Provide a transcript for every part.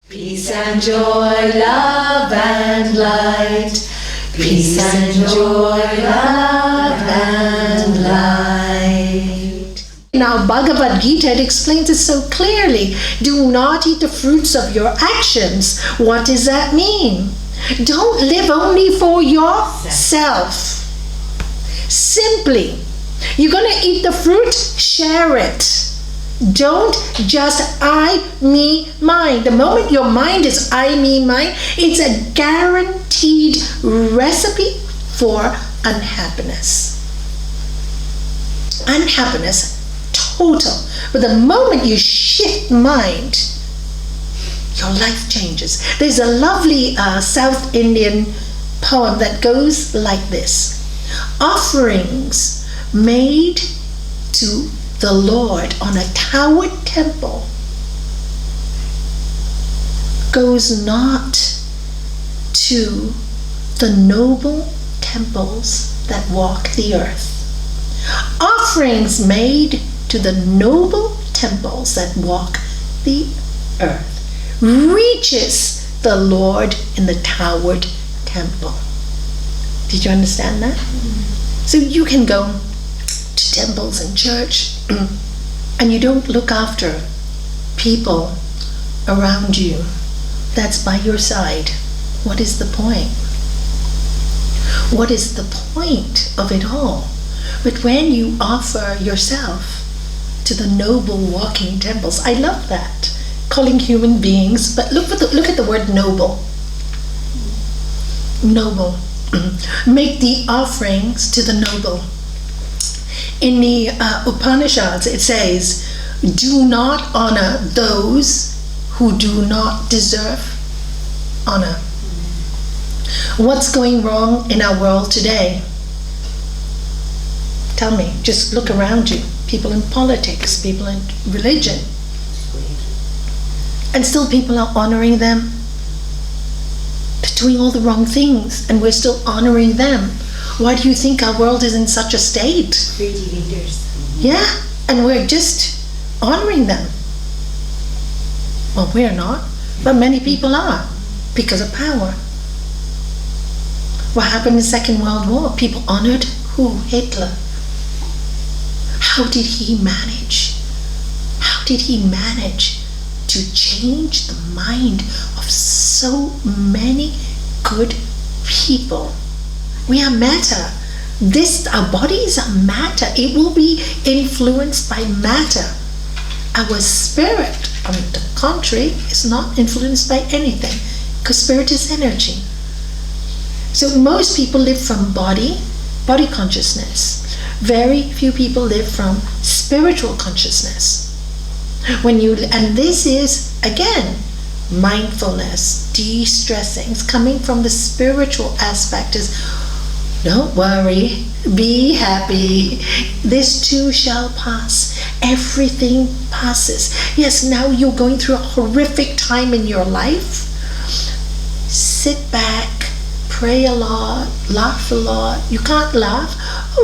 Peace and joy, love and light. Peace and joy, love and light. Now, Bhagavad Gita, it explains it so clearly. Do not eat the fruits of your actions. What does that mean? Don't live only for yourself. Simply, you're going to eat the fruit, share it. Don't just I, me, mine. The moment your mind is I, me, mine, it's a guaranteed recipe for unhappiness. Unhappiness, total. But the moment you shift mind, your life changes. There's a lovely South Indian poem that goes like this. Offerings made to the Lord on a towered temple goes not to the noble temples that walk the earth. Offerings made to the noble temples that walk the earth reaches the Lord in the towered temple. Did you understand that? So you can go to temples and church and you don't look after people around you that's by your side. What is the point? What is the point of it all? But when you offer yourself to the noble walking temples, I love that, calling human beings, but look at the word noble. Noble. Make the offerings to the noble. In the Upanishads it says, do not honor those who do not deserve honor. What's going wrong in our world today? Tell me, just look around you. People in politics, people in religion. And still people are honoring them. They're doing all the wrong things and we're still honoring them. Why do you think our world is in such a state? Greedy leaders. Yeah, and we're just honoring them. Well, we're not, but many people are because of power. What happened in the Second World War? People honored who? Hitler. How did he manage? How did he manage to change the mind of so many good people? We are matter. Our bodies are matter. It will be influenced by matter. Our spirit, on the contrary, is not influenced by anything because spirit is energy. So most people live from body consciousness. Very few people live from spiritual consciousness. And this is, again, mindfulness, de-stressing. It's coming from the spiritual aspect. Is don't worry, be happy. This too shall pass. Everything passes. Yes, now you're going through a horrific time in your life. Sit back, pray a lot, laugh a lot. You can't laugh?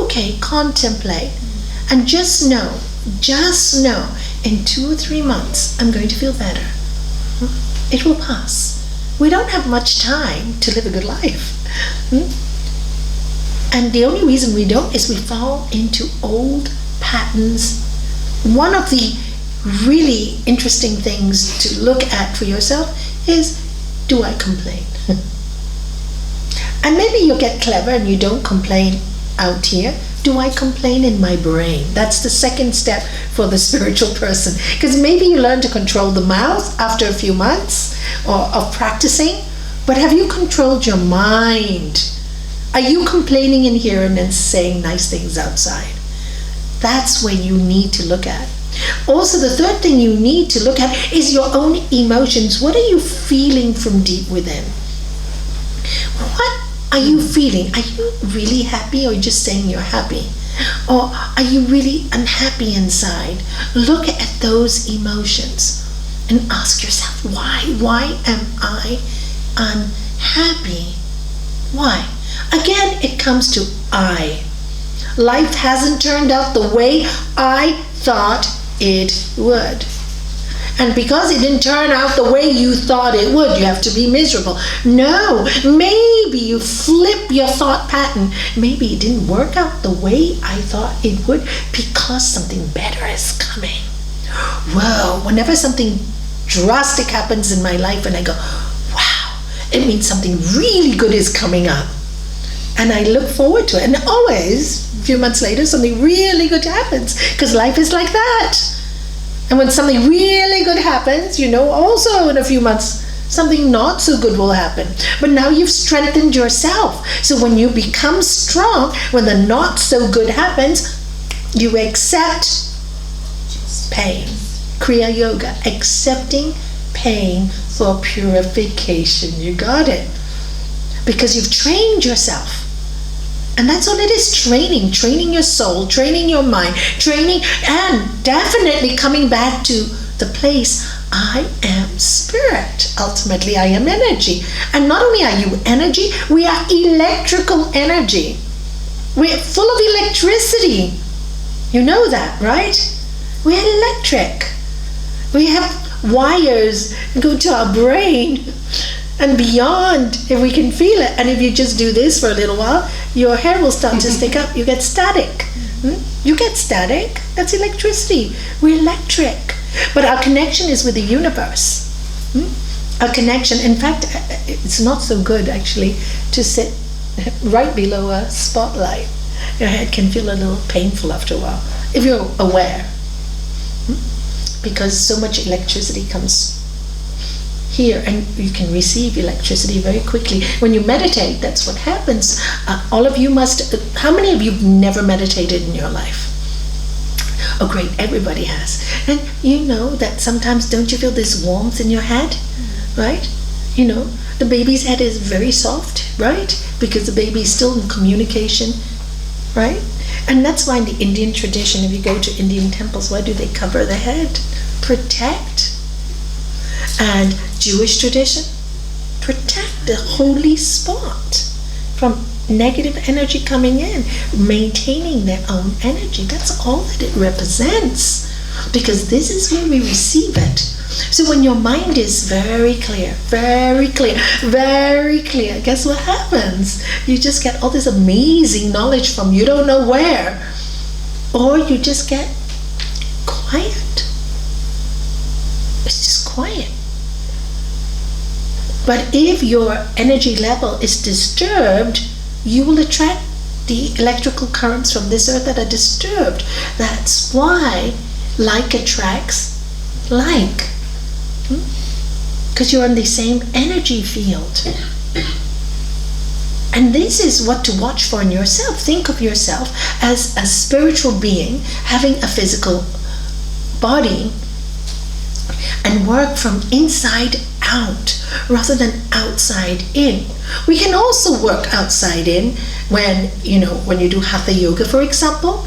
Okay, contemplate. And just know, in 2 or 3 months, I'm going to feel better. It will pass. We don't have much time to live a good life. And the only reason we don't is we fall into old patterns. One of the really interesting things to look at for yourself is, do I complain? And maybe you'll get clever and you don't complain out here. Do I complain in my brain? That's the second step for the spiritual person. Because maybe you learn to control the mouth after a few months of practicing, but have you controlled your mind? Are you complaining in here and then saying nice things outside? That's where you need to look at. Also, the third thing you need to look at is your own emotions. What are you feeling from deep within? What are you feeling? Are you really happy or just saying you're happy? Or are you really unhappy inside? Look at those emotions and ask yourself, why? Why am I unhappy? Why? Again, it comes to I. Life hasn't turned out the way I thought it would. And because it didn't turn out the way you thought it would, you have to be miserable. No, maybe you flip your thought pattern. Maybe it didn't work out the way I thought it would because something better is coming. Whoa, whenever something drastic happens in my life and I go, wow, it means something really good is coming up. And I look forward to it. And always, a few months later, something really good happens because life is like that. And when something really good happens, also in a few months, something not so good will happen. But now you've strengthened yourself. So when you become strong, when the not so good happens, you accept pain. Kriya Yoga, accepting pain for purification. You got it. Because you've trained yourself. And that's all it is, training your soul, training your mind, training, and definitely coming back to the place, I am spirit. Ultimately, I am energy. And not only are you energy, we are electrical energy. We're full of electricity. You know that, right? We're electric. We have wires that go to our brain and beyond, if we can feel it. And if you just do this for a little while, your hair will start to stick up. You get static. You get static. That's electricity. We're electric. But our connection is with the universe. Our connection, in fact, it's not so good actually to sit right below a spotlight. Your head can feel a little painful after a while, if you're aware. Because so much electricity comes here, and you can receive electricity very quickly. When you meditate, that's what happens. All of you how many of you have never meditated in your life? Oh great, everybody has. And you know that sometimes, don't you feel this warmth in your head, right? The baby's head is very soft, right? Because the baby is still in communication, right? And that's why in the Indian tradition, if you go to Indian temples, why do they cover the head? Protect. And Jewish tradition, protect the holy spot from negative energy coming in, maintaining their own energy. That's all that it represents, because this is where we receive it. So when your mind is very clear, very clear, very clear, guess what happens? You just get all this amazing knowledge from you don't know where, or you just get quiet. It's just quiet. But if your energy level is disturbed, you will attract the electrical currents from this earth that are disturbed. That's why like attracts like. Because you're in the same energy field. And this is what to watch for in yourself. Think of yourself as a spiritual being having a physical body, and work from inside out rather than outside in. We can also work outside in when you do Hatha Yoga, for example.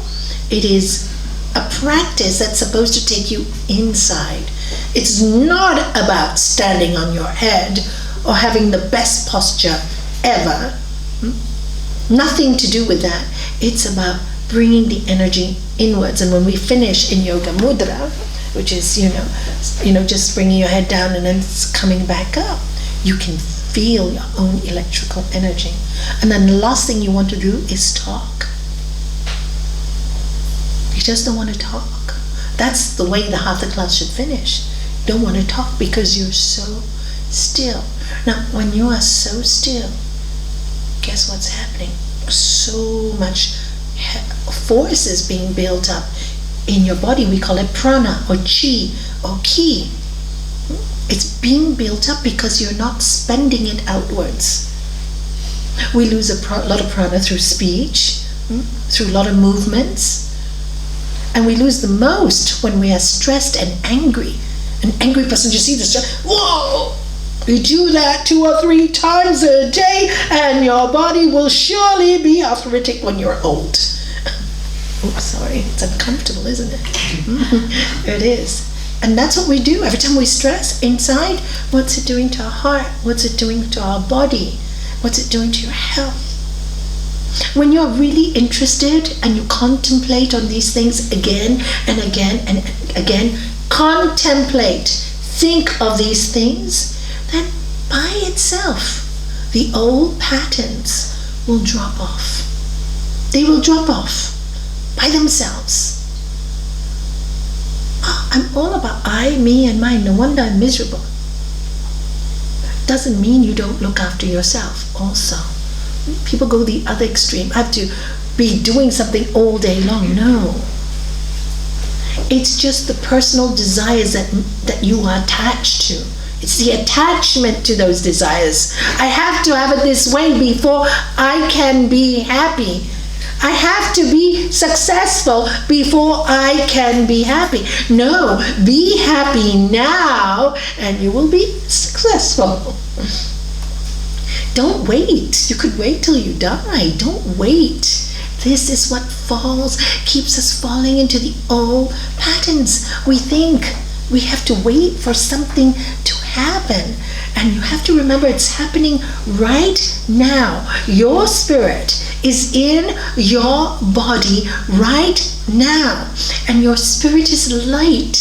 It is a practice that's supposed to take you inside. It's not about standing on your head or having the best posture ever. Nothing to do with that. It's about bringing the energy inwards. And when we finish in Yoga Mudra, which is, just bringing your head down and then it's coming back up, you can feel your own electrical energy. And then the last thing you want to do is talk. You just don't want to talk. That's the way the Hatha class should finish. You don't want to talk because you're so still. Now, when you are so still, guess what's happening? So much force is being built up in your body. We call it prana or chi or ki. It's being built up because you're not spending it outwards. We lose a lot of prana through speech, through a lot of movements. And we lose the most when we are stressed and angry. An angry person, you see this, whoa! You do that 2 or 3 times a day and your body will surely be arthritic when you're old. Oh, sorry, it's uncomfortable, isn't it? It is. And that's what we do. Every time we stress inside, what's it doing to our heart? What's it doing to our body? What's it doing to your health? When you're really interested and you contemplate on these things again and again and again, contemplate, think of these things, then by itself, the old patterns will drop off. They will drop off by themselves. Oh, I'm all about I, me, and mine. No wonder I'm miserable. Doesn't mean you don't look after yourself also. People go the other extreme. I have to be doing something all day long. No. It's just the personal desires that you are attached to. It's the attachment to those desires. I have to have it this way before I can be happy. I have to be successful before I can be happy. No, be happy now and you will be successful. Don't wait. You could wait till you die. Don't wait. This is what keeps us falling into the old patterns. We think we have to wait for something to happen. And you have to remember it's happening right now. Your spirit is in your body right now. And your spirit is light.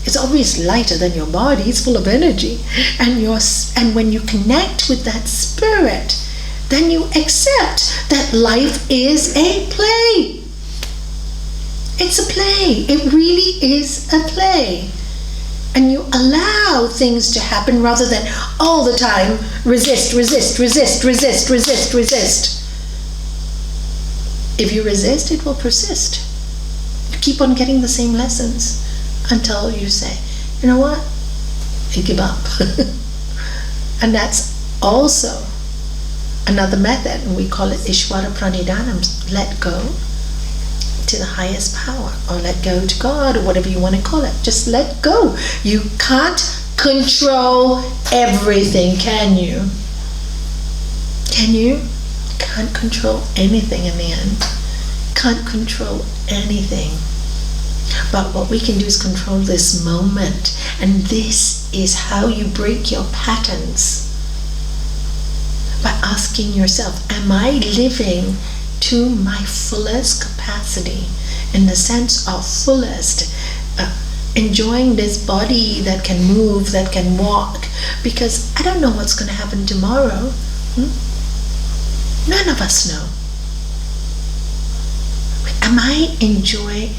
It's always lighter than your body. It's full of energy. And when you connect with that spirit, then you accept that life is a play. It's a play. It really is a play. And you allow things to happen rather than all the time resist. If you resist, it will persist. You keep on getting the same lessons until you say, you know what? I give up. And that's also another method, and we call it Ishvara Pranidhanam, let go to the highest power, or let go to God, or whatever you want to call it. Just let go. You can't control everything, can you? Can you? Can't control anything in the end. Can't control anything. But what we can do is control this moment, and this is how you break your patterns. By asking yourself, am I living to my fullest capacity, in the sense of fullest, enjoying this body that can move, that can walk, because I don't know what's going to happen tomorrow. None of us know. Am I enjoying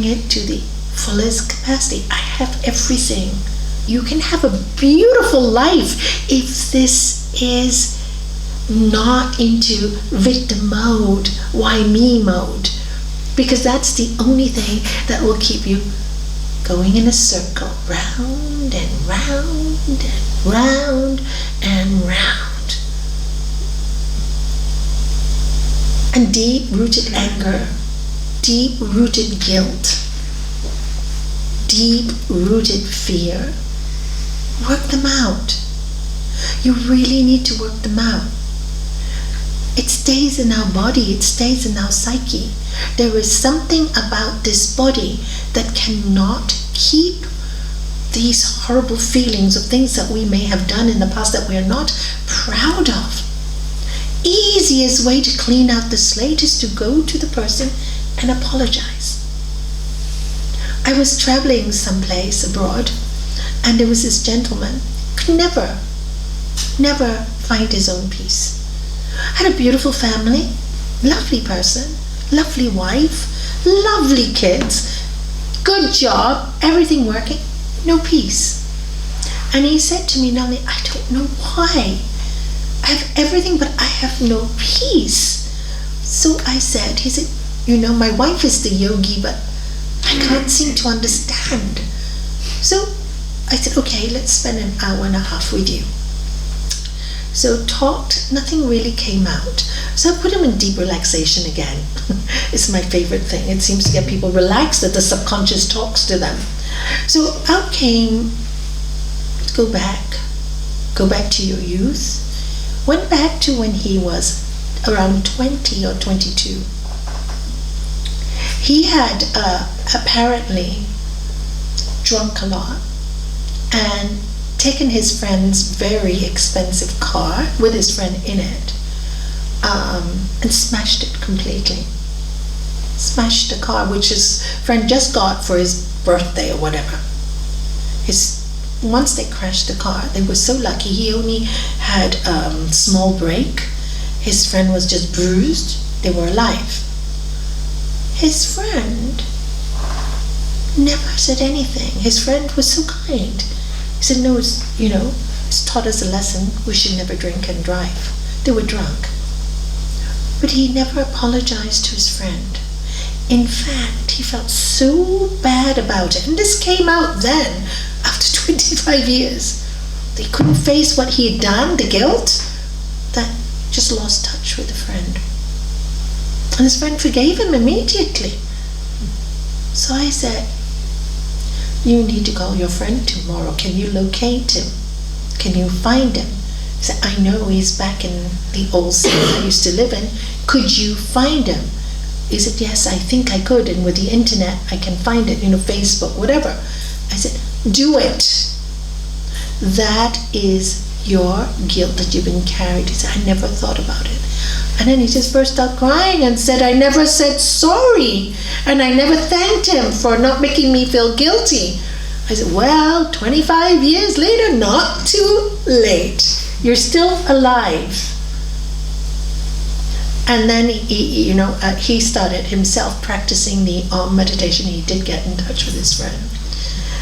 it to the fullest capacity? I have everything. You can have a beautiful life if this is not into victim mode, why me mode, because that's the only thing that will keep you going in a circle, round and round and round and round. And deep-rooted anger, deep-rooted guilt, deep-rooted fear, work them out. You really need to work them out. It stays in our body, it stays in our psyche. There is something about this body that cannot keep these horrible feelings of things that we may have done in the past that we are not proud of. Easiest way to clean out the slate is to go to the person and apologize. I was traveling someplace abroad, and there was this gentleman could never find his own peace. Had a beautiful family, lovely person, lovely wife, lovely kids, good job, everything working, no peace. And he said to me, Nalanie, I don't know why. I have everything, but I have no peace. So I said, he said, you know, my wife is the yogi, but I can't seem to understand. So I said, okay, let's spend an hour and a half with you. So talked, nothing really came out. So I put him in deep relaxation again. It's my favorite thing. It seems to get people relaxed that the subconscious talks to them. So out came, go back to your youth. Went back to when he was around 20 or 22. He had apparently drunk a lot and taken his friend's very expensive car with his friend in it, and smashed it completely. Smashed the car which his friend just got for his birthday or whatever. Once they crashed the car, they were so lucky. He only had a small break. His friend was just bruised. They were alive. His friend never said anything. His friend was so kind. He said, no, it's taught us a lesson. We should never drink and drive. They were drunk. But he never apologized to his friend. In fact, he felt so bad about it. And this came out then, after 25 years. They couldn't face what he had done, the guilt, that just lost touch with the friend. And his friend forgave him immediately. So I said, you need to call your friend tomorrow. Can you locate him? Can you find him? He said, I know he's back in the old city I used to live in. Could you find him? He said, yes, I think I could. And with the internet, I can find it, Facebook, whatever. I said, do it. That is your guilt that you've been carried. He said, I never thought about it. And then he just burst out crying and said, I never said sorry. And I never thanked him for not making me feel guilty. I said, well, 25 years later, not too late. You're still alive. And then he started himself practicing the meditation. He did get in touch with his friend.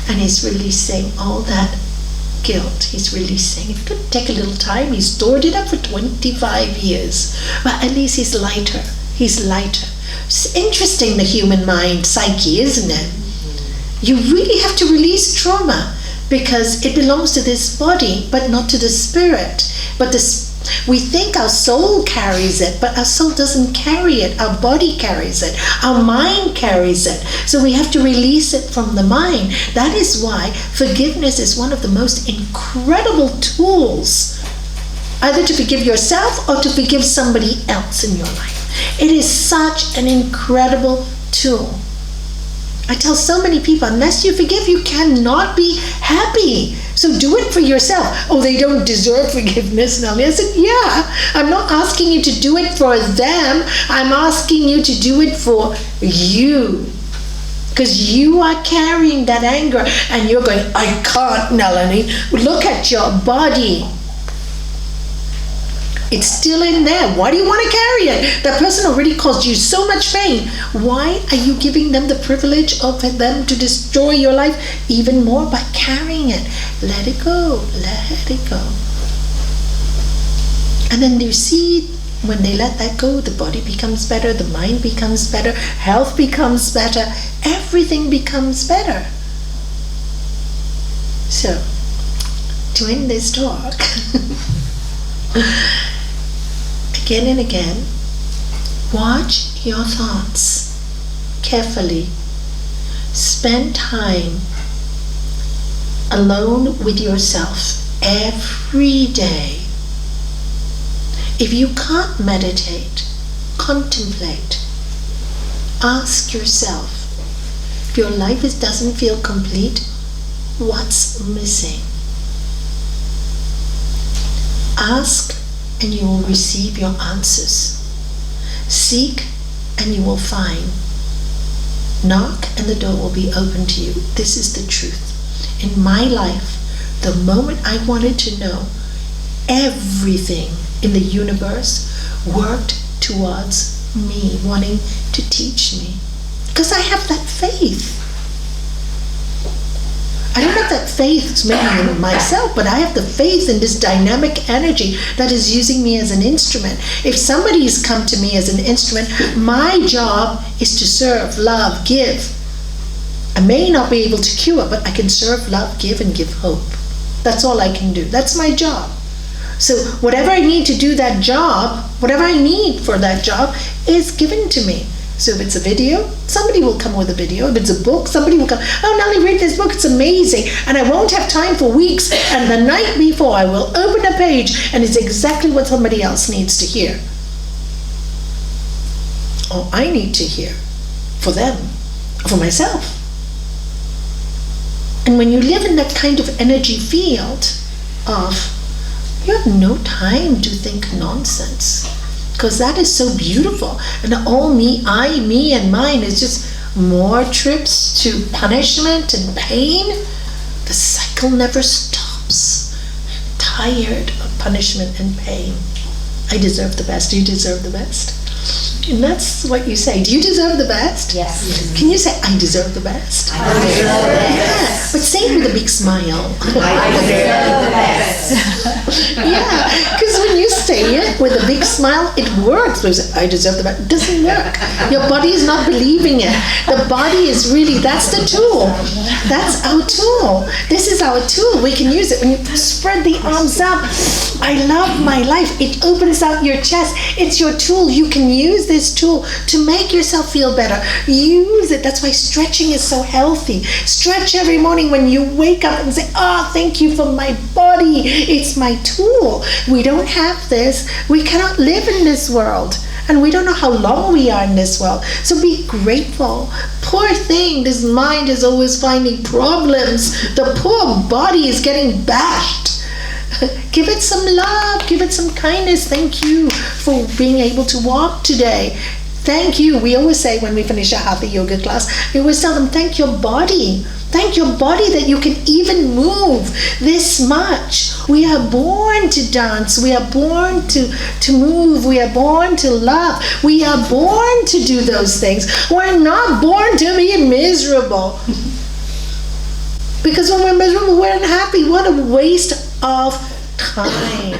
And he's releasing all that guilt. He's releasing. It could take a little time. He stored it up for 25 years. But at least he's lighter. He's lighter. It's interesting, the human mind, psyche, isn't it? You really have to release trauma because it belongs to this body, but not to the spirit. But we think our soul carries it, but our soul doesn't carry it. Our body carries it. Our mind carries it. So we have to release it from the mind. That is why forgiveness is one of the most incredible tools, either to forgive yourself or to forgive somebody else in your life. It is such an incredible tool. I tell so many people, unless you forgive, you cannot be happy. So do it for yourself. Oh, they don't deserve forgiveness, Nalanie. I said, yeah, I'm not asking you to do it for them. I'm asking you to do it for you. Because you are carrying that anger and you're going, I can't, Nalanie. Look at your body. It's still in there. Why do you want to carry it? That person already caused you so much pain. Why are you giving them the privilege of them to destroy your life even more by carrying it? Let it go. Let it go. And then you see, when they let that go, the body becomes better, the mind becomes better, health becomes better, everything becomes better. So, to end this talk, again and again, watch your thoughts carefully. Spend time alone with yourself every day. If you can't meditate, contemplate. Ask yourself, if your life doesn't feel complete, what's missing? Ask and you will receive your answers. Seek and you will find. Knock and the door will be open to you. This is the truth. In my life, the moment I wanted to know, everything in the universe worked towards me, wanting to teach me. Because I have that faith. I don't have that faith maybe in myself, but I have the faith in this dynamic energy that is using me as an instrument. If somebody has come to me as an instrument, my job is to serve, love, give. I may not be able to cure, but I can serve, love, give, and give hope. That's all I can do. That's my job. So whatever I need to do that job, whatever I need for that job is given to me. So if it's a video, somebody will come with a video. If it's a book, somebody will come, oh, Nalanie, read this book, it's amazing. And I won't have time for weeks. And the night before, I will open a page and it's exactly what somebody else needs to hear. Or I need to hear for them, for myself. And when you live in that kind of energy field of, you have no time to think nonsense. Because that is so beautiful. And all me, I, me, and mine is just more trips to punishment and pain. The cycle never stops. Tired of punishment and pain. I deserve the best. You deserve the best. And that's what you say. Do you deserve the best? Yes. Can you say, I deserve the best? I deserve the best. Yeah, but say it with a big smile. I deserve the best. Yeah, because when you say it with a big smile, it works. I deserve the best. It doesn't work. Your body is not believing it. The body is really, that's the tool. That's our tool. This is our tool. We can use it. When you spread the arms up, I love my life. It opens out your chest. It's your tool. You can use this tool to make yourself feel better. Use it. That's why stretching is so healthy. Stretch every morning when you wake up and say, oh, thank you for my body. It's my tool. We don't have this. We cannot live in this world. And we don't know how long we are in this world. So be grateful. Poor thing, this mind is always finding problems. The poor body is getting bashed. Give it some love. Give it some kindness. Thank you for being able to walk today. Thank you. We always say when we finish a hatha yoga class, we always tell them, thank your body. Thank your body that you can even move this much. We are born to dance. We are born to move. We are born to love. We are born to do those things. We're not born to be miserable. Because when we're miserable, we're unhappy. What a waste of time.